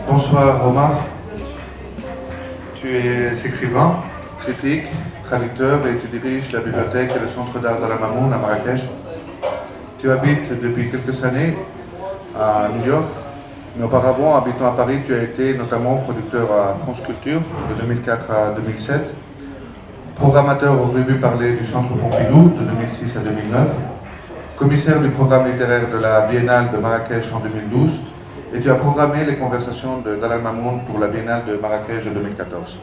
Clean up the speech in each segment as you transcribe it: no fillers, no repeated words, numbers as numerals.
Bonsoir Romain, tu es écrivain, critique, traducteur et tu diriges la bibliothèque et le centre d'art de la Mamoun à Marrakech. Tu habites depuis quelques années à New York, mais auparavant, habitant à Paris, tu as été notamment producteur à France Culture de 2004 à 2007, programmateur aux revues parlées du Centre Pompidou de 2006 à 2009, commissaire du programme littéraire de la Biennale de Marrakech en 2012, et tu as programmé les conversations de Dalal Mamoun pour la Biennale de Marrakech de 2014.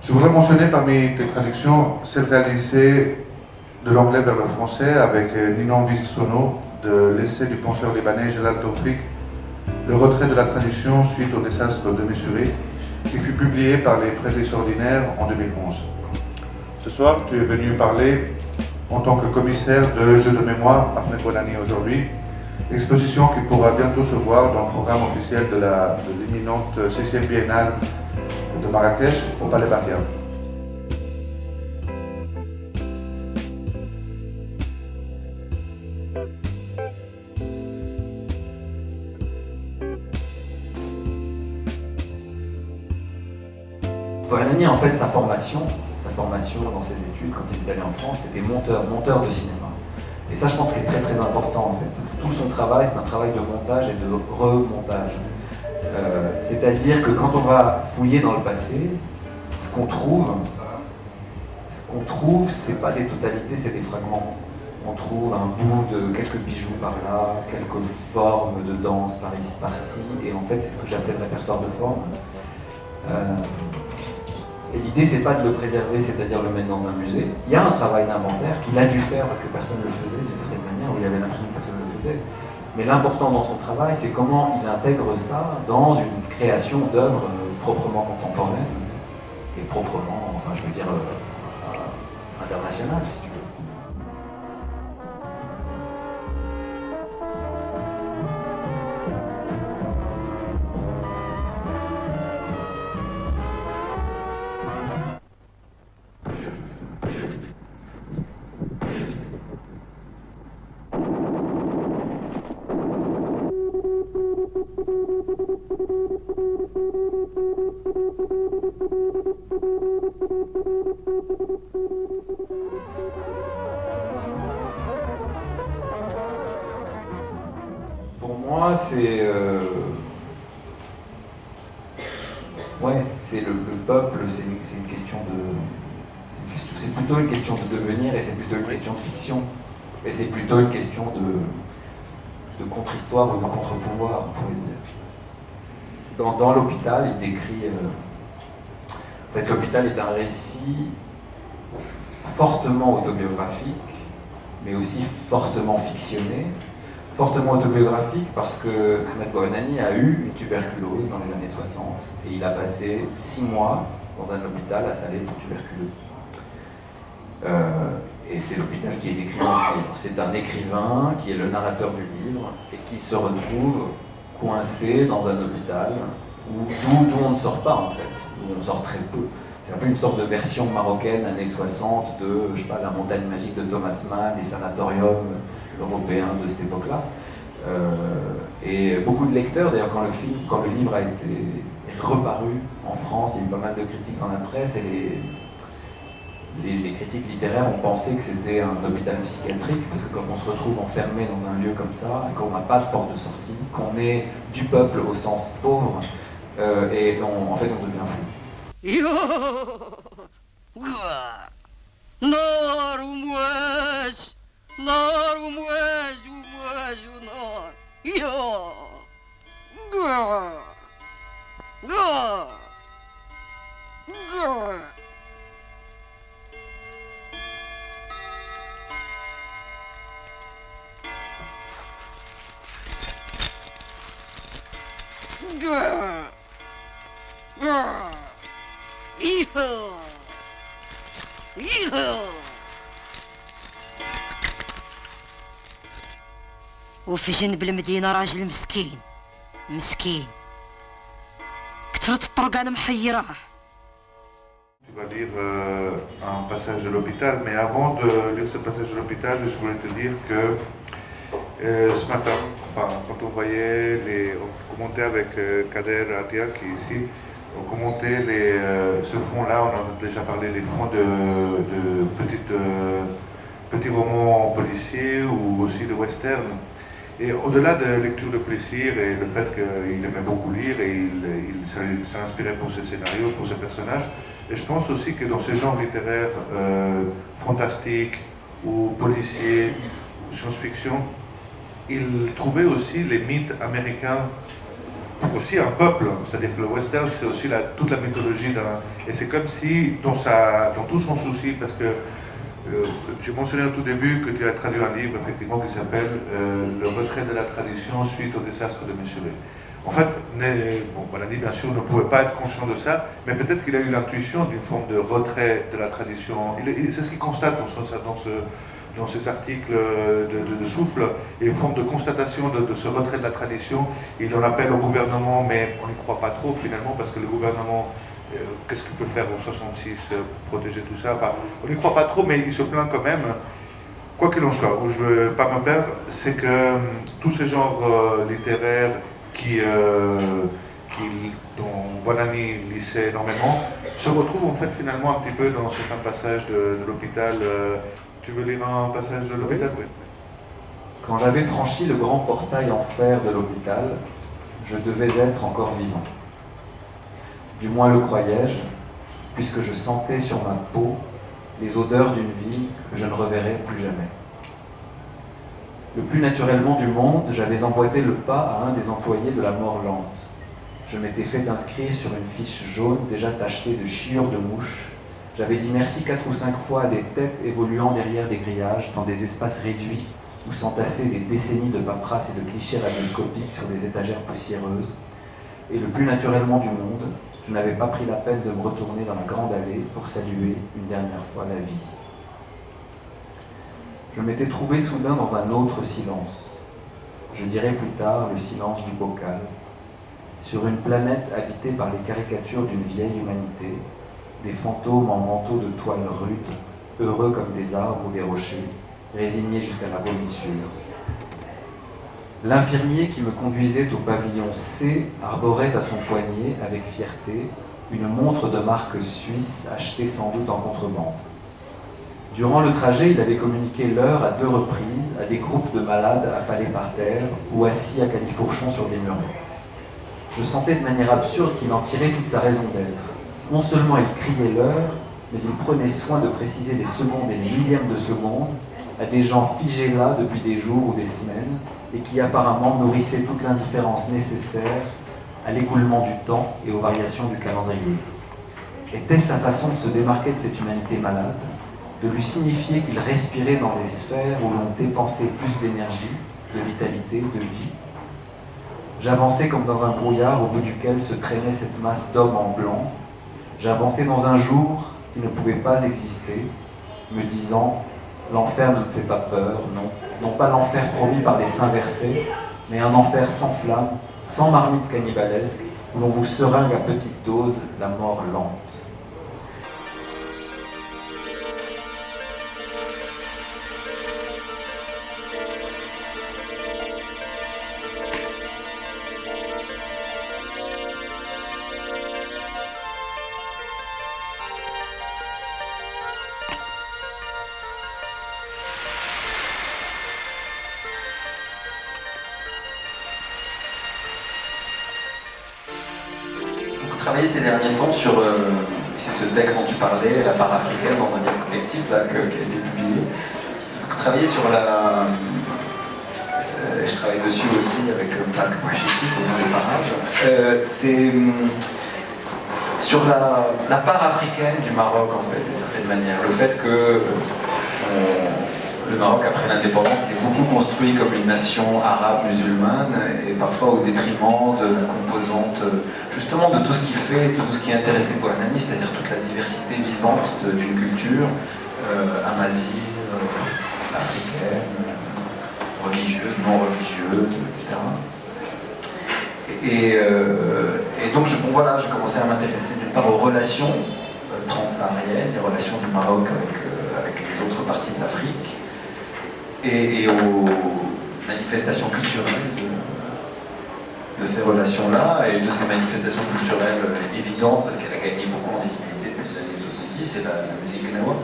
Je voudrais mentionner parmi tes traductions celle réalisée de l'anglais vers le français avec Ninon Vissono de l'essai du penseur libanais Jalal Tawfiq, Le retrait de la tradition suite au désastre de Missouri, qui fut publié par les Presses Ordinaires en 2011. Ce soir, tu es venu parler en tant que commissaire de Jeux de mémoire Ahmed Bouhlani aujourd'hui, exposition qui pourra bientôt se voir dans le programme officiel de l'imminente 6e biennale de Marrakech au Palais Barrière. Bouhlani, en fait, sa formation dans ses études, quand il est allé en France, c'était monteur de cinéma. Et ça, je pense qu'il est très très important en fait. Tout son travail, c'est un travail de montage et de remontage. C'est-à-dire que quand on va fouiller dans le passé, ce qu'on trouve, c'est pas des totalités, c'est des fragments. On trouve un bout de quelques bijoux par là, quelques formes de danse par-ci, et en fait, c'est ce que j'appelle le répertoire de formes. Et l'idée, c'est pas de le préserver, c'est-à-dire le mettre dans un musée. Il y a un travail d'inventaire qu'il a dû faire parce que personne ne le faisait, d'une certaine manière, où il avait l'impression que personne ne le faisait. Mais l'important dans son travail, c'est comment il intègre ça dans une création d'œuvres proprement contemporaines et proprement, enfin, je veux dire, internationales, si tu veux. Pour moi, c'est le peuple, c'est une question de. C'est plutôt une question de devenir et c'est plutôt une question de fiction. Et c'est plutôt une question de contre-histoire ou de contre-pouvoir, on pourrait dire. Dans l'hôpital, il décrit. En fait, l'hôpital est un récit fortement autobiographique, mais aussi fortement fictionné. Fortement autobiographique parce que Ahmed Bouhlani a eu une tuberculose dans les années 60 et il a passé 6 mois dans un hôpital à Salé pour tuberculeux. Et c'est l'hôpital qui est décrit dans ce livre. C'est un écrivain qui est le narrateur du livre et qui se retrouve coincé dans un hôpital d'où on ne sort pas en fait, où on sort très peu. C'est un peu une sorte de version marocaine années 60 de, je sais pas, la montagne magique de Thomas Mann, les sanatoriums européens de cette époque-là. Et beaucoup de lecteurs, d'ailleurs quand le livre a été reparu en France, il y a eu pas mal de critiques dans la presse et les critiques littéraires ont pensé que c'était un hôpital psychiatrique, parce que quand on se retrouve enfermé dans un lieu comme ça, qu'on n'a pas de porte de sortie, qu'on est du peuple au sens pauvre, en fait on devient fou. نار ومواج نار ومواج ومواج ونار يا وفي جنب المدينة راجل مسكين كثرت الطرق أنا محيراه. Tu vas lire un passage de l'hôpital, mais avant de lire ce passage de l'hôpital, je voulais te dire que ce matin, enfin, quand on voyait on commentait avec Kader Atia qui est ici, on commentait ce fonds-là, on en a déjà parlé, les fonds de petits romans policiers ou aussi de western. Et au-delà de la lecture de plaisir et le fait qu'il aimait beaucoup lire et il s'est inspiré pour ses scénarios, pour ses personnages, et je pense aussi que dans ces genres littéraires fantastiques ou policiers ou science-fiction, il trouvait aussi les mythes américains pour aussi un peuple. C'est-à-dire que le western, c'est aussi toute la mythologie et c'est comme si, dans tout son souci, parce que j'ai mentionné au tout début que tu as traduit un livre, effectivement, qui s'appelle Le retrait de la tradition suite au désastre de Mesuré. En fait, Bonanni, bien sûr, ne pouvait pas être conscient de ça, mais peut-être qu'il a eu l'intuition d'une forme de retrait de la tradition. C'est ce qu'il constate dans ces articles de Souffle, et une forme de constatation de ce retrait de la tradition. Il en appelle au gouvernement, mais on n'y croit pas trop finalement, parce que le gouvernement, qu'est-ce qu'il peut faire en 66 pour protéger tout ça? Enfin, on n'y croit pas trop, mais il se plaint quand même. Quoi qu'il en soit, où je ne veux pas me perdre, c'est que tous ces genres littéraires dont Bonanni lisait énormément, se retrouvent en fait finalement un petit peu dans certains passages de l'hôpital. Tu veux lire un passage de l'hôpital? Oui. Quand j'avais franchi le grand portail en fer de l'hôpital, je devais être encore vivant. Du moins le croyais-je, puisque je sentais sur ma peau les odeurs d'une vie que je ne reverrai plus jamais. Le plus naturellement du monde, j'avais emboîté le pas à un des employés de la mort lente. Je m'étais fait inscrire sur une fiche jaune déjà tachetée de chiures de mouches. J'avais dit merci 4 ou 5 fois à des têtes évoluant derrière des grillages, dans des espaces réduits, où s'entassaient des décennies de paperasse et de clichés radioscopiques sur des étagères poussiéreuses. Et le plus naturellement du monde, je n'avais pas pris la peine de me retourner dans la grande allée pour saluer une dernière fois la vie. Je m'étais trouvé soudain dans un autre silence. Je dirais plus tard le silence du bocal, sur une planète habitée par les caricatures d'une vieille humanité, des fantômes en manteaux de toile rude, heureux comme des arbres ou des rochers, résignés jusqu'à la vomissure. L'infirmier qui me conduisait au pavillon C arborait à son poignet, avec fierté, une montre de marque suisse achetée sans doute en contrebande. Durant le trajet, il avait communiqué l'heure à 2 reprises à des groupes de malades affalés par terre ou assis à califourchon sur des murettes. Je sentais de manière absurde qu'il en tirait toute sa raison d'être. Non seulement il criait l'heure, mais il prenait soin de préciser les secondes et les millièmes de seconde à des gens figés là depuis des jours ou des semaines et qui apparemment nourrissaient toute l'indifférence nécessaire à l'écoulement du temps et aux variations du calendrier. Était-ce sa façon de se démarquer de cette humanité malade, de lui signifier qu'il respirait dans des sphères où l'on dépensait plus d'énergie, de vitalité, de vie? J'avançais comme dans un brouillard au bout duquel se traînait cette masse d'hommes en blanc. J'avançais dans un jour qui ne pouvait pas exister, me disant « L'enfer ne me fait pas peur, non. Non pas l'enfer promis par les saints versets, mais un enfer sans flamme, sans marmite cannibalesque, où l'on vous seringue à petite dose la mort lente. » Travaillé ces derniers temps sur c'est ce texte dont tu parlais, la part africaine dans un lien collectif là, qui a été publié. Travailler sur la. Je travaille dessus aussi avec Marc Bouchiki pour les parages. C'est sur la part africaine du Maroc en fait, d'une certaine manière. Le fait que le Maroc, après l'indépendance, s'est beaucoup construit comme une nation arabe musulmane et parfois au détriment de la composante, justement, de tout ce qui fait, de tout ce qui est intéressé Bonanni, c'est-à-dire toute la diversité vivante d'une culture amazigh, africaine, religieuse, non religieuse, etc. Et donc, voilà, j'ai commencé à m'intéresser d'une part aux relations transsahariennes, les relations du Maroc avec les autres parties de l'Afrique, et manifestations culturelles de ces relations-là et de ces manifestations culturelles évidentes, parce qu'elle a gagné beaucoup en visibilité depuis les années 70, c'est la musique gnawa.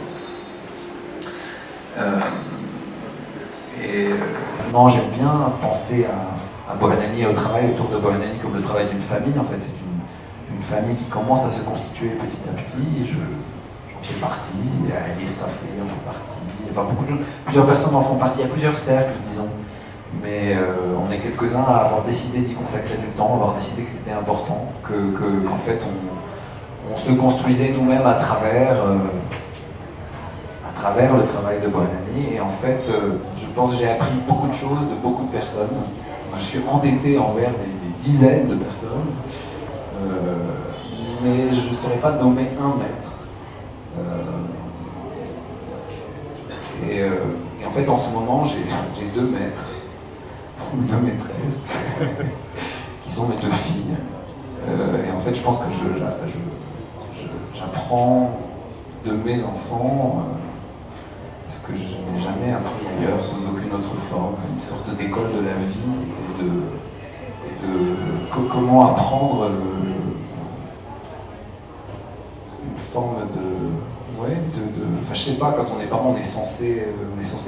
Non, j'aime bien penser à Bohanani et au travail autour de Bohanani comme le travail d'une famille. En fait, c'est une famille qui commence à se constituer petit à petit, et j'en fais partie, Alice Safé en fait partie, enfin plusieurs personnes en font partie, il y a plusieurs cercles, disons. Mais on est quelques-uns à avoir décidé d'y consacrer du temps, à avoir décidé que c'était important, qu'en fait on se construisait nous-mêmes à travers le travail de Bohanani. Et en fait, je pense que j'ai appris beaucoup de choses de beaucoup de personnes. Je suis endetté envers des dizaines de personnes, mais je ne saurais pas nommer un maître. Et en fait, en ce moment, j'ai deux maîtres, ou deux maîtresses, qui sont mes deux filles. Et en fait, je pense que j'apprends de mes enfants ce que je n'ai jamais appris ailleurs, sous aucune autre forme, une sorte d'école de la vie et de comment apprendre une forme enfin, je sais pas, quand on est parent, on est censé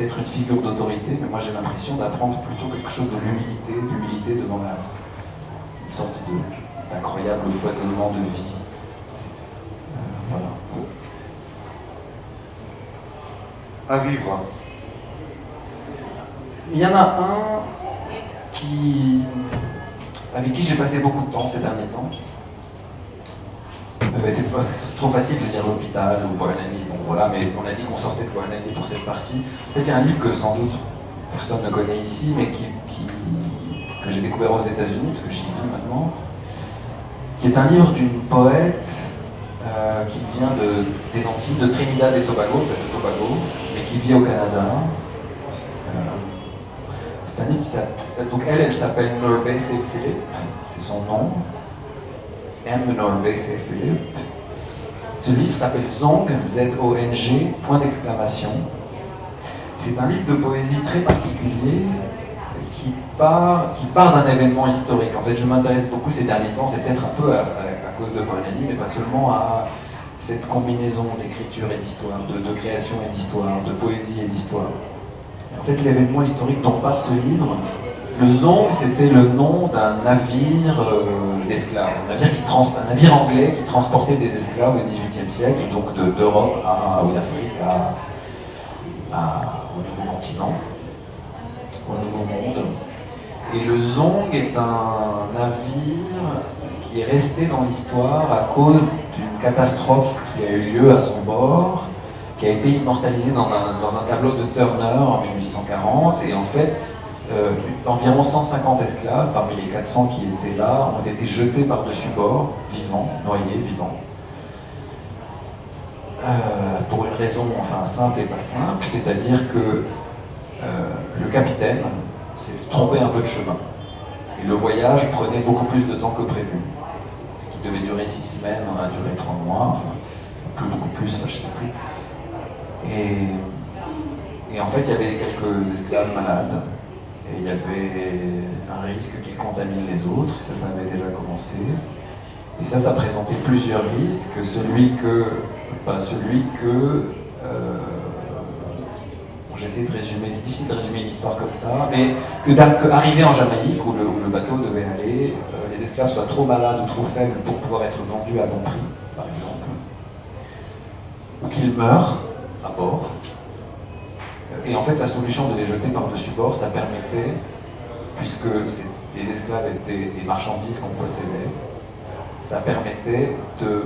être une figure d'autorité, mais moi j'ai l'impression d'apprendre plutôt quelque chose de l'humilité devant une sorte d'incroyable foisonnement de vie. Voilà. À vivre. Il y en a un avec qui j'ai passé beaucoup de temps ces derniers temps. C'est trop facile de dire l'hôpital ou Bohanani, bon voilà, mais on a dit qu'on sortait de Bohanani pour cette partie. En fait, il y a un livre que sans doute personne ne connaît ici, mais que j'ai découvert aux États-Unis, parce que j'y vis maintenant, qui est un livre d'une poète qui vient des Antilles, de Trinidad et Tobago, en fait de Tobago, mais qui vit au Canada. C'est un livre qui s'appelle... Donc elle s'appelle Norbese Philip, c'est son nom. M. Norbese Philip. Ce livre s'appelle Zong, Z-O-N-G, point d'exclamation. C'est un livre de poésie très particulier qui part d'un événement historique. En fait, je m'intéresse beaucoup ces derniers temps, c'est peut-être un peu à cause de Bohanani, mais pas seulement à cette combinaison d'écriture et d'histoire, de création et d'histoire, de poésie et d'histoire. En fait, l'événement historique dont parle ce livre, le Zong, c'était le nom d'un navire d'esclaves, un navire anglais qui transportait des esclaves au XVIIIe siècle, donc d'Europe ou d'Afrique au nouveau continent, au nouveau monde. Et le Zong est un navire qui est resté dans l'histoire à cause d'une catastrophe qui a eu lieu à son bord, qui a été immortalisée dans un tableau de Turner en 1840, et en fait, environ 150 esclaves, parmi les 400 qui étaient là, ont été jetés par-dessus bord, vivants, noyés, vivants. Pour une raison enfin simple et pas simple, c'est-à-dire que le capitaine s'est trompé un peu de chemin. Et le voyage prenait beaucoup plus de temps que prévu. Ce qui devait durer 6 semaines, on a duré 3 mois, enfin, beaucoup plus, enfin, je ne sais plus. Et en fait, il y avait quelques esclaves malades, et il y avait un risque qu'ils contaminent les autres, ça avait déjà commencé. Et ça présentait plusieurs risques, j'essaie de résumer, c'est difficile de résumer une histoire comme ça, mais qu'arrivé en Jamaïque, où le bateau devait aller, les esclaves soient trop malades ou trop faibles pour pouvoir être vendus à bon prix, par exemple, ou qu'ils meurent à bord. Et en fait, la solution de les jeter par-dessus bord, ça permettait, puisque les esclaves étaient des marchandises qu'on possédait, ça permettait de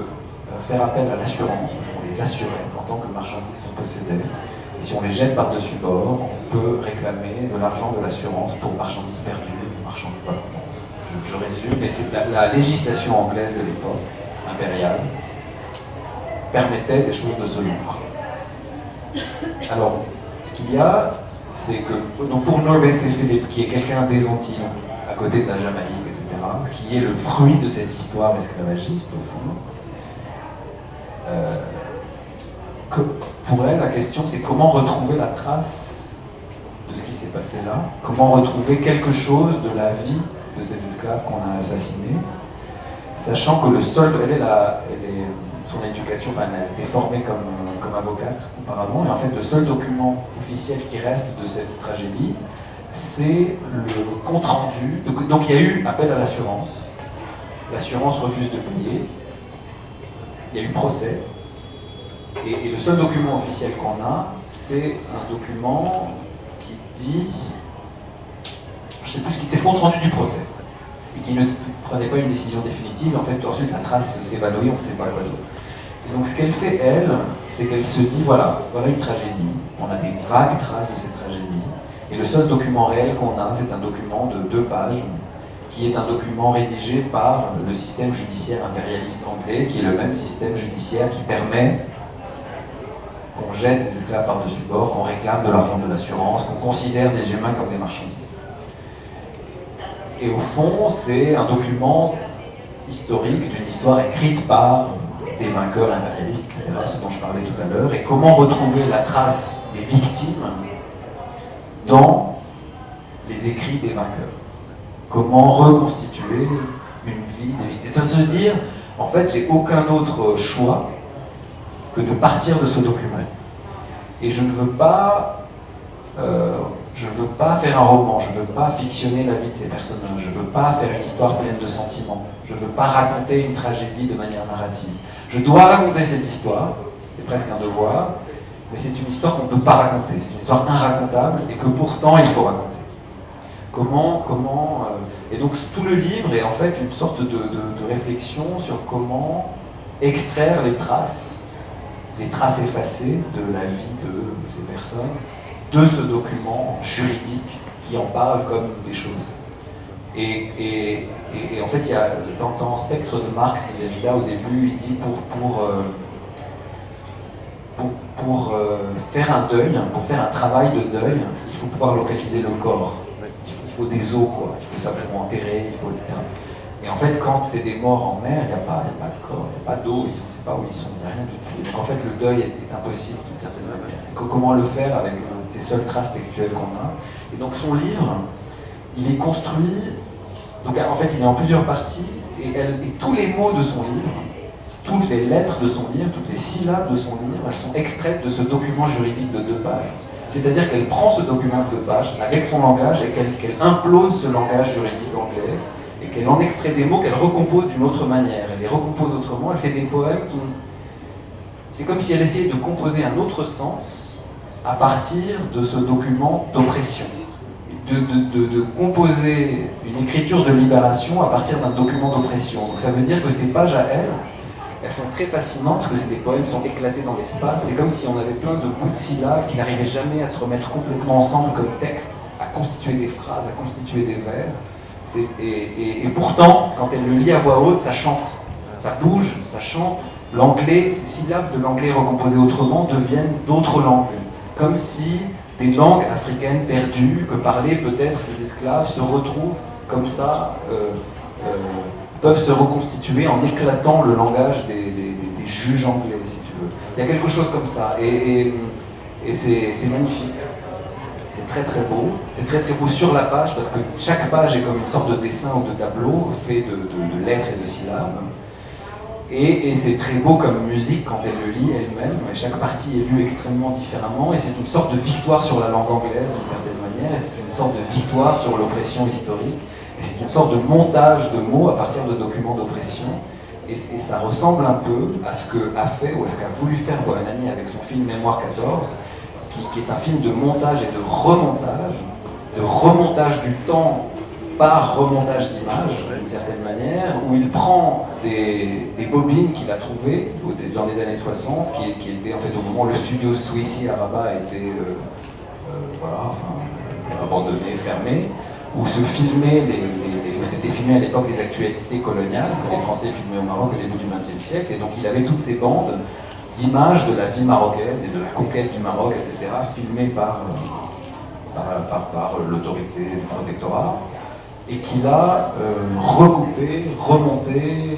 faire appel à l'assurance, parce qu'on les assurait en tant que marchandises qu'on possédait. Et si on les jette par-dessus bord, on peut réclamer de l'argent de l'assurance pour marchandises perdues, marchandises. Voilà. Je résume, mais c'est la législation anglaise de l'époque, impériale, permettait des choses de ce genre. Alors, ce qu'il y a, c'est que, donc pour Norbese Philip, qui est quelqu'un des Antilles, à côté de la Jamaïque, etc., qui est le fruit de cette histoire esclavagiste, au fond, pour elle, la question, c'est comment retrouver la trace de ce qui s'est s'est passé là, comment retrouver quelque chose de la vie de ces esclaves qu'on a assassinés, sachant que le seul, son éducation, enfin elle a été formée comme avocate auparavant, et en fait le seul document officiel qui reste de cette tragédie, c'est le compte-rendu. Donc il y a eu appel à l'assurance refuse de payer, il y a eu procès, et le seul document officiel qu'on a, c'est un document qui dit, je ne sais plus ce qui, c'est le compte-rendu du procès, et qui ne prenait pas une décision définitive. En fait, ensuite la trace s'évanouit, on ne sait pas quoi d'autre. Et donc ce qu'elle fait, elle, c'est qu'elle se dit, voilà une tragédie, on a des vagues traces de cette tragédie, et le seul document réel qu'on a, c'est un document de 2 pages, qui est un document rédigé par le système judiciaire impérialiste anglais, qui est le même système judiciaire qui permet qu'on jette des esclaves par-dessus bord, qu'on réclame de l'argent de l'assurance, qu'on considère des humains comme des marchandises. Et au fond, c'est un document historique d'une histoire écrite par des vainqueurs impérialistes, etc., ce dont je parlais tout à l'heure, et comment retrouver la trace des victimes dans les écrits des vainqueurs. Comment reconstituer une vie des victimes. Ça se dire, en fait, j'ai aucun autre choix que de partir de ce document. Et je ne veux pas faire un roman, je ne veux pas fictionner la vie de ces personnages, je ne veux pas faire une histoire pleine de sentiments, je ne veux pas raconter une tragédie de manière narrative. Je dois raconter cette histoire, c'est presque un devoir, mais c'est une histoire qu'on ne peut pas raconter, c'est une histoire inracontable et que pourtant il faut raconter. Et donc tout le livre est en fait une sorte de réflexion sur comment extraire les traces effacées de la vie de ces personnes, de ce document juridique qui en parle comme des choses. Et en fait, il y a dans Spectre de Marx, de Derrida, au début, il dit pour faire un deuil, pour faire un travail de deuil, il faut pouvoir localiser le corps. Il faut des os, quoi. Il faut ça pour enterrer, il faut etc. Et en fait, quand c'est des morts en mer, il n'y a pas de corps, il n'y a pas d'eau, on ne sait pas où ils sont, il n'y a rien du tout. Donc en fait, le deuil est impossible d'une certaine manière. Et comment le faire avec ces seules traces textuelles qu'on a. Et donc son livre, il est construit, donc en fait, il est en plusieurs parties, et tous les mots de son livre, toutes les lettres de son livre, toutes les syllabes de son livre, elles sont extraites de ce document juridique de 2 pages. C'est-à-dire qu'elle prend ce document de 2 pages avec son langage et qu'elle implose ce langage juridique anglais et qu'elle en extrait des mots qu'elle recompose d'une autre manière. Elle les recompose autrement, elle fait des poèmes qui... C'est comme si elle essayait de composer un autre sens à partir de ce document d'oppression. De composer une écriture de libération à partir d'un document d'oppression. Donc ça veut dire que ces pages à elles sont très fascinantes parce que c'est des poèmes qui sont éclatés dans l'espace. C'est comme si on avait plein de bouts de syllabes qui n'arrivaient jamais à se remettre complètement ensemble comme texte, à constituer des phrases, à constituer des vers. Et pourtant, quand elle le lit à voix haute, ça chante, ça bouge, ça chante. L'anglais, ces syllabes de l'anglais recomposées autrement deviennent d'autres langues. Comme si des langues africaines perdues que parlaient peut-être ces esclaves se retrouvent comme ça, peuvent se reconstituer en éclatant le langage des juges anglais, si tu veux. Il y a quelque chose comme ça, et c'est magnifique. C'est très très beau. C'est très très beau sur la page, parce que chaque page est comme une sorte de dessin ou de tableau, fait de lettres et de syllabes. Et c'est très beau comme musique quand elle le lit elle-même, et chaque partie est lue extrêmement différemment, et c'est une sorte de victoire sur la langue anglaise d'une certaine manière, et c'est une sorte de victoire sur l'oppression historique, et c'est une sorte de montage de mots à partir de documents d'oppression, et ça ressemble un peu à ce qu'a fait, ou à ce qu'a voulu faire Bohanani avec son film Mémoire 14, qui est un film de montage et de remontage du temps par remontage d'images, d'une certaine manière, où il prend des bobines qu'il a trouvées dans les années 60, qui étaient en fait au moment où le studio Swissi à Rabat a été abandonné, fermé, où s'étaient filmées à l'époque les actualités coloniales que les Français filmaient au Maroc au début du XXe siècle, et donc il avait toutes ces bandes d'images de la vie marocaine et de la conquête du Maroc, etc., filmées par l'autorité du protectorat, et qu'il a recoupé, remonté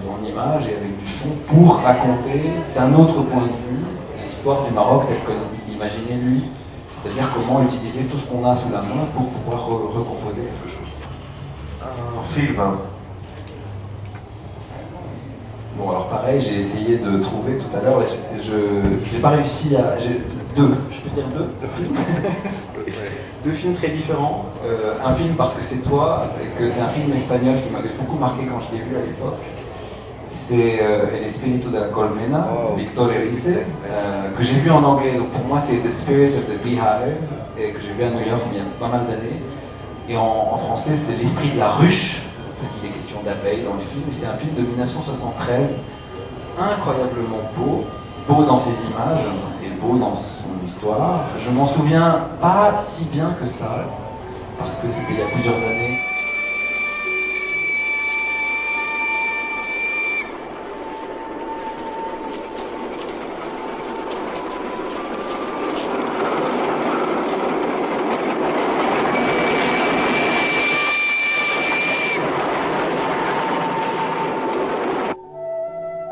en images et avec du son pour raconter d'un autre point de vue l'histoire du Maroc telle qu'il l'imaginait lui C'est-à-dire comment utiliser tout ce qu'on a sous la main pour pouvoir recomposer quelque chose. Un film. Bon, alors pareil, j'ai essayé de trouver tout à l'heure, j'ai pas réussi à... Deux, je peux dire deux films. Deux films très différents. Un film parce que c'est toi, et que c'est un film espagnol qui m'avait beaucoup marqué quand je l'ai vu à l'époque. C'est El Espíritu de la Colmena, de Victor Erice, que j'ai vu en anglais. Donc pour moi, c'est The Spirit of the Beehive, et que j'ai vu à New York il y a pas mal d'années. Et en français, c'est L'Esprit de la Ruche, parce qu'il est question d'abeilles dans le film. C'est un film de 1973, incroyablement beau, beau dans ses images et beau dans son histoire. Je m'en souviens pas si bien que ça, parce que c'était il y a plusieurs années.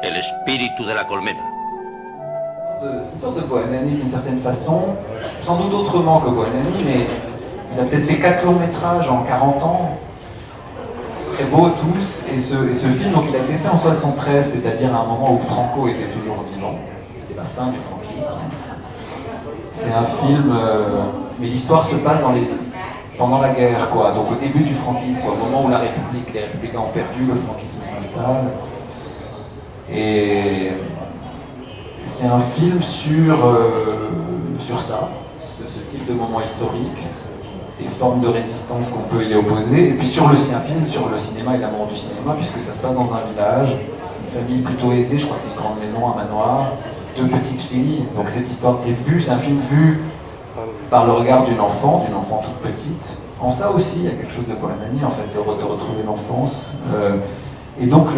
El espíritu de la colmena. C'est une sorte de Bohanani d'une certaine façon, sans doute autrement que Bohanani, mais il a peut-être fait 4 longs métrages en 40 ans, très beaux tous, et ce film, donc, il a été fait en 73, c'est-à-dire à un moment où Franco était toujours vivant, c'était la fin du franquisme. C'est un film, mais l'histoire se passe pendant la guerre, quoi, donc au début du franquisme, au moment où les républicains ont perdu, le franquisme s'installe. Et c'est un film sur ça, ce type de moment historique, les formes de résistance qu'on peut y opposer. Et puis c'est un film sur le cinéma et l'amour du cinéma, puisque ça se passe dans un village, une famille plutôt aisée, je crois que c'est une grande maison, un manoir, 2 petites filles. Donc cette histoire, c'est un film vu par le regard d'une enfant toute petite. En ça aussi, il y a quelque chose de Bohanani, en fait, de retrouver l'enfance. Et donc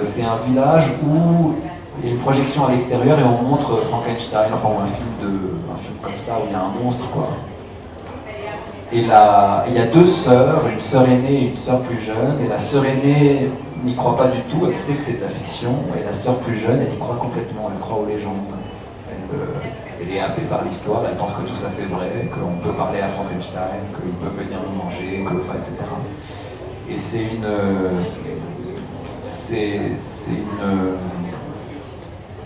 c'est un village où il y a une projection à l'extérieur et on montre Frankenstein, enfin un film comme ça où il y a un monstre, quoi. Et là, il y a 2 sœurs, une sœur aînée et une sœur plus jeune, et la sœur aînée n'y croit pas du tout, elle sait que c'est de la fiction, et la sœur plus jeune, elle y croit complètement, elle croit aux légendes. Elle est happée par l'histoire, elle pense que tout ça c'est vrai, qu'on peut parler à Frankenstein, qu'il peut venir nous manger, etc. Et c'est une...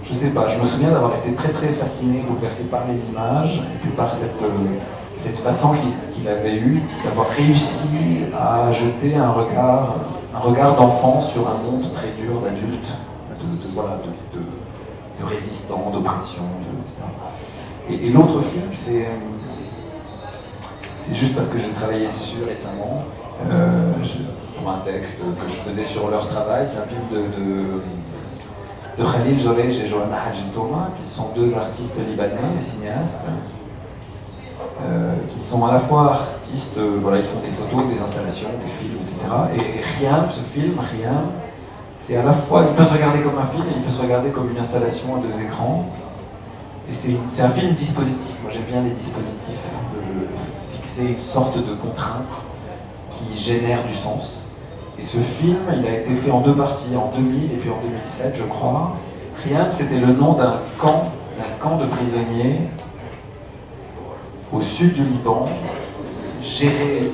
je sais pas, je me souviens d'avoir été très très fasciné, bouleversé par les images, et puis par cette façon qu'il avait eue d'avoir réussi à jeter un regard d'enfant sur un monde très dur d'adulte, de résistants, d'oppression, etc. Et l'autre film, c'est juste parce que j'ai travaillé dessus récemment, pour un texte que je faisais sur leur travail. C'est un film de Khalil Jorej et Johanna Haji Thomas, qui sont 2 artistes libanais et cinéastes, qui sont à la fois artistes, ils font des photos, des installations, des films, etc. Et Riam, ce film, c'est à la fois, il peut se regarder comme un film et il peut se regarder comme une installation à 2 écrans. Et c'est un film dispositif. Moi j'aime bien les dispositifs, de fixer une sorte de contrainte qui génère du sens. Et ce film, il a été fait en 2 parties, en 2000 et puis en 2007, je crois. Riam, c'était le nom d'un camp de prisonniers au sud du Liban, géré,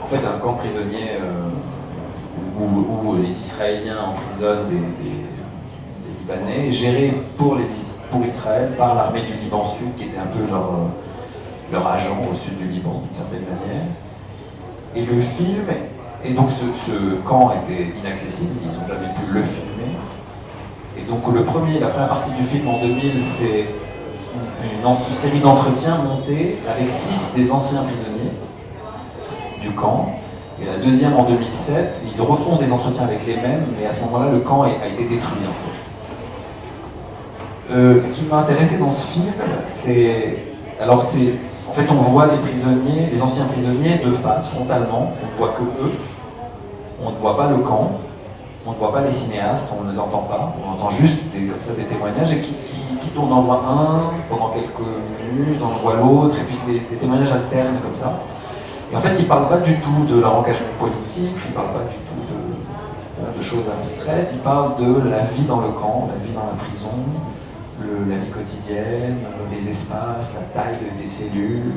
en fait un camp prisonnier où les Israéliens emprisonnent des Libanais, géré pour Israël par l'armée du Liban Sud, qui était un peu leur agent au sud du Liban, d'une certaine manière. Et le film, et donc ce camp était inaccessible, ils n'ont jamais pu le filmer. Et donc la première partie du film en 2000, c'est une série d'entretiens montés avec 6 des anciens prisonniers du camp. Et la deuxième en 2007, ils refont des entretiens avec les mêmes, mais à ce moment-là, le camp a été détruit en fait. Ce qui m'a intéressé dans ce film, en fait, on voit les anciens prisonniers de face, frontalement, on ne voit que eux, on ne voit pas le camp, on ne voit pas les cinéastes, on ne les entend pas, on entend juste des témoignages et qui tournent, on en voit un pendant quelques minutes, on en voit l'autre, et puis c'est des témoignages alternent comme ça. Et en fait, ils ne parlent pas du tout de leur engagement politique, ils ne parlent pas du tout de choses abstraites, ils parlent de la vie dans le camp, la vie dans la prison, la vie quotidienne, les espaces, la taille des cellules.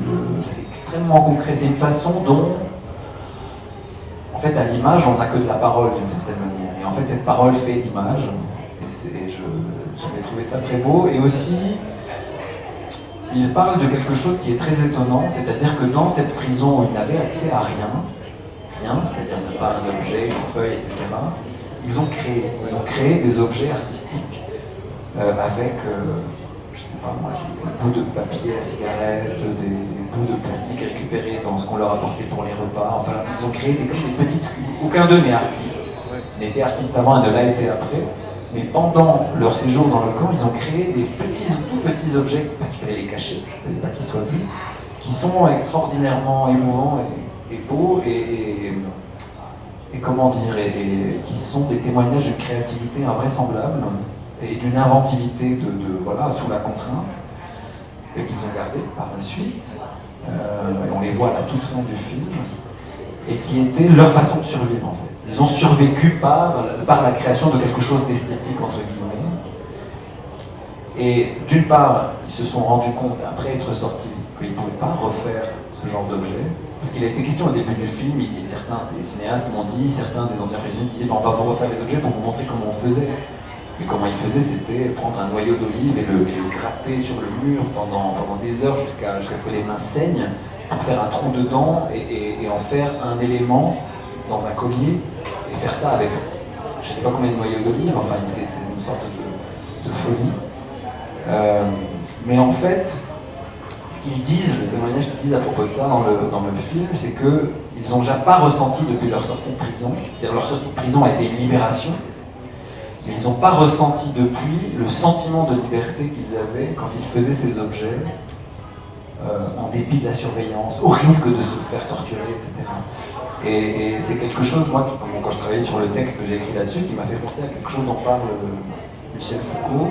C'est extrêmement concret. C'est une façon dont, en fait, à l'image, on n'a que de la parole d'une certaine manière. Et en fait, cette parole fait image. Et j'avais trouvé ça très beau. Et aussi, il parle de quelque chose qui est très étonnant, c'est-à-dire que dans cette prison où il n'avait accès à rien, c'est-à-dire pas un objet, une feuille, etc., ils ont créé des objets artistiques avec, je sais pas moi, des bouts de papier à cigarette, des bouts de plastique récupérés dans ce qu'on leur apportait pour les repas. Enfin, ils ont créé des petites sculptures. Aucun d'eux n'est artiste. Il était artiste avant et de là été après. Mais pendant leur séjour dans le camp, ils ont créé des tout petits objets, parce qu'il fallait les cacher, il ne fallait pas qu'ils soient vus, qui sont extraordinairement émouvants et beaux, et comment dire, et qui sont des témoignages d'une créativité invraisemblable, et d'une inventivité voilà, sous la contrainte, et qu'ils ont gardé par la suite. On les voit à la toute fin du film, et qui était leur façon de survivre en fait. Ils ont survécu par la création de quelque chose d'esthétique, entre guillemets. Et d'une part, ils se sont rendus compte, après être sortis, qu'ils ne pouvaient pas refaire ce genre d'objet. Parce qu'il a été question au début du film, certains des cinéastes m'ont dit, certains des anciens prisonniers disaient on va vous refaire les objets pour vous montrer comment on faisait. Mais comment ils faisaient, c'était prendre un noyau d'olive et le gratter sur le mur pendant des heures jusqu'à ce que les mains saignent, pour faire un trou dedans et en faire un élément dans un collier, et faire ça avec, je ne sais pas combien de noyaux d'olive, enfin c'est une sorte de folie. Mais en fait, ce qu'ils disent, le témoignage qu'ils disent à propos de ça dans le film, c'est qu'ils n'ont déjà pas ressenti depuis leur sortie de prison, c'est-à-dire leur sortie de prison a été une libération, mais ils n'ont pas ressenti depuis le sentiment de liberté qu'ils avaient quand ils faisaient ces objets, en dépit de la surveillance, au risque de se faire torturer, etc. Et c'est quelque chose, moi, quand je travaillais sur le texte que j'ai écrit là-dessus, qui m'a fait penser à quelque chose dont parle Michel Foucault,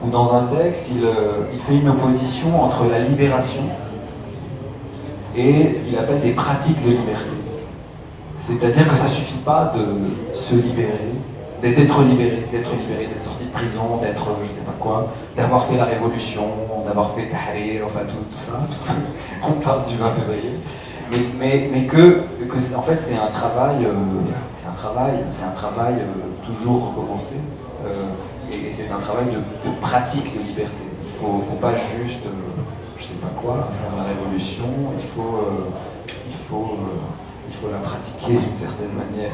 où dans un texte, il fait une opposition entre la libération et ce qu'il appelle des pratiques de liberté. C'est-à-dire que ça ne suffit pas de se libérer, d'être libéré, d'être sorti de prison, d'être je sais pas quoi, d'avoir fait la révolution, d'avoir fait Tahrir, enfin tout ça, parce qu'on parle du 20 février. Mais que en fait c'est un travail toujours recommencé, et c'est un travail de pratique de liberté. Il faut pas juste, je sais pas quoi, faire la révolution, il faut la pratiquer d'une certaine manière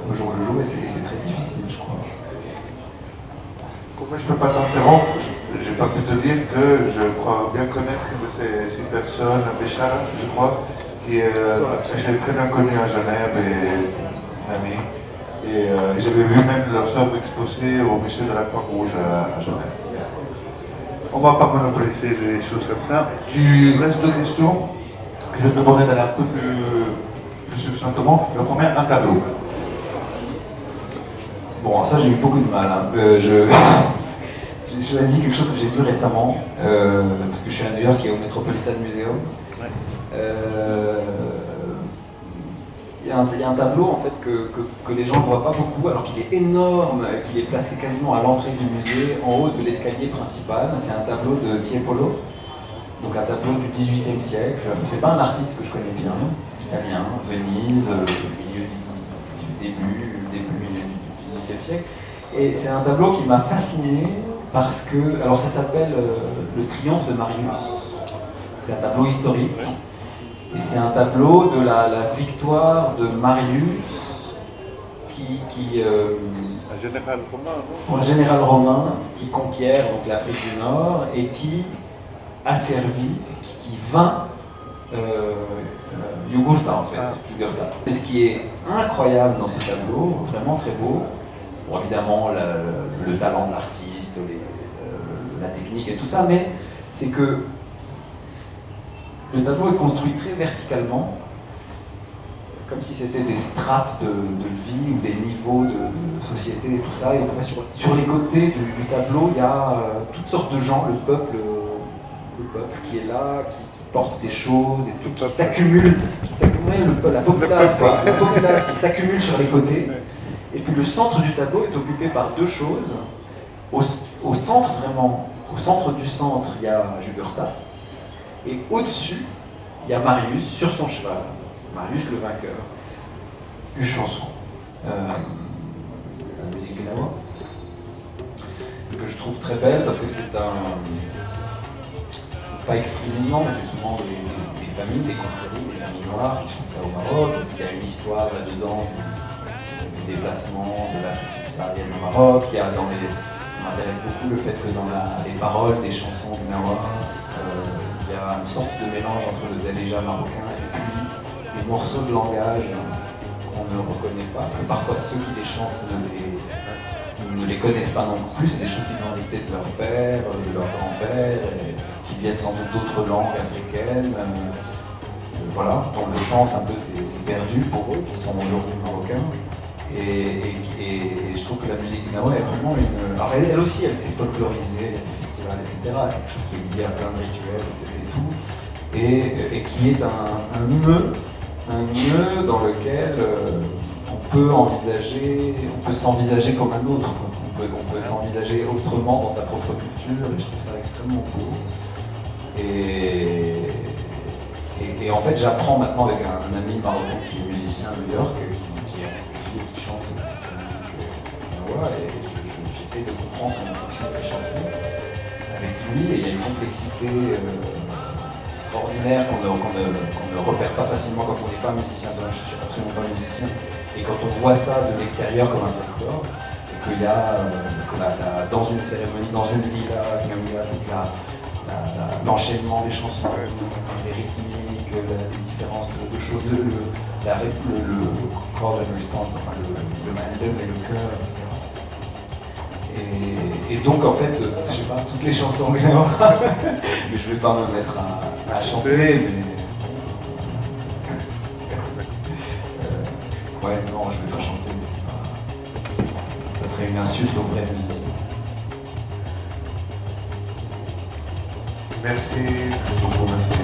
au jour le jour, et c'est très difficile, je crois. Moi, je ne peux pas t'interrompre. Je n'ai pas pu te dire que je crois bien connaître une de ces personnes, Béchara, je crois, qui j'ai très bien connu à Genève et ami. Et j'avais vu même leurs œuvres exposées au musée de la Croix-Rouge à Genève. On ne va pas monopoliser les choses comme ça. Tu restes deux questions. Je vais te demander d'aller un peu plus succinctement. Le premier, un tableau. Bon, ça j'ai eu beaucoup de mal. J'ai choisi quelque chose que j'ai vu récemment, parce que je suis à New York et au Metropolitan Museum. Il y a un tableau en fait que les gens ne voient pas beaucoup, alors qu'il est énorme, qu'il est placé quasiment à l'entrée du musée, en haut de l'escalier principal. C'est un tableau de Tiepolo, donc un tableau du XVIIIe siècle. C'est pas un artiste que je connais bien, italien, Venise, milieu du début du XVIIIe siècle. Et c'est un tableau qui m'a fasciné parce que, alors ça s'appelle Le Triomphe de Marius. C'est un tableau historique. Et c'est un tableau de la victoire de Marius Un général romain, non? pour le général romain qui conquiert donc l'Afrique du Nord et qui a servi, qui vainc Jugurtha en fait. Jugurtha. Et ce qui est incroyable dans ces tableaux, vraiment très beau, bon, évidemment le talent de l'artiste, la technique et tout ça, mais c'est que le tableau est construit très verticalement, comme si c'était des strates de vie ou des niveaux de société et tout ça. Et on voit sur les côtés du tableau, il y a toutes sortes de gens, le peuple qui est là, qui porte des choses et tout, qui s'accumule, la populace qui s'accumule sur les côtés. Et puis le centre du tableau est occupé par deux choses. au centre vraiment, au centre du centre, il y a Jugurtha, et au-dessus, il y a Marius sur son cheval, Marius le vainqueur. Une chanson, la musique gnawa, que je trouve très belle parce que c'est pas exclusivement, mais c'est souvent des familles, des confréries, des familles noires qui chantent ça au Maroc. Il y a une histoire là-dedans du déplacement de l'Afrique subsaharienne au Maroc. Ça m'intéresse beaucoup le fait que dans les paroles des chansons du Gnawa, il y a une sorte de mélange entre le Darija marocain et puis des morceaux de langage qu'on ne reconnaît pas, que parfois ceux qui les chantent ne les connaissent pas non plus. C'est des choses qu'ils ont héritées de leur père, de leur grand-père, qui viennent sans doute d'autres langues africaines, voilà, dont le sens un peu s'est perdu pour eux, qui sont aujourd'hui marocains. Et je trouve que la musique gnawa est vraiment une... Alors elle aussi, elle s'est folklorisée, il y a des festivals, etc. C'est quelque chose qui est lié à plein de rituels et tout. Et qui est un nœud dans lequel on peut s'envisager comme un autre. On peut s'envisager autrement dans sa propre culture, et je trouve ça extrêmement beau. Et en fait, j'apprends maintenant avec un ami marocain qui est musicien à New York, qui chante la musique gnawa, et j'essaie de comprendre comment fonctionnent ces chansons avec lui, et il y a une complexité extraordinaire qu'on ne repère pas facilement quand on n'est pas musicien. Je ne suis absolument pas musicien. Et quand on voit ça de l'extérieur comme un folklore, et qu'il y a dans une cérémonie, dans une lila, il y a l'enchaînement des chansons, les rythmiques, les différences de choses, le chord and response, enfin le mandem et le chœur, etc. Et donc en fait, je sais pas, toutes les chansons gnawa, mais je vais pas me mettre à chanter, mais... ouais, non, je vais pas chanter, mais c'est pas... ça serait une insulte aux vrais musiciens. Merci beaucoup, merci.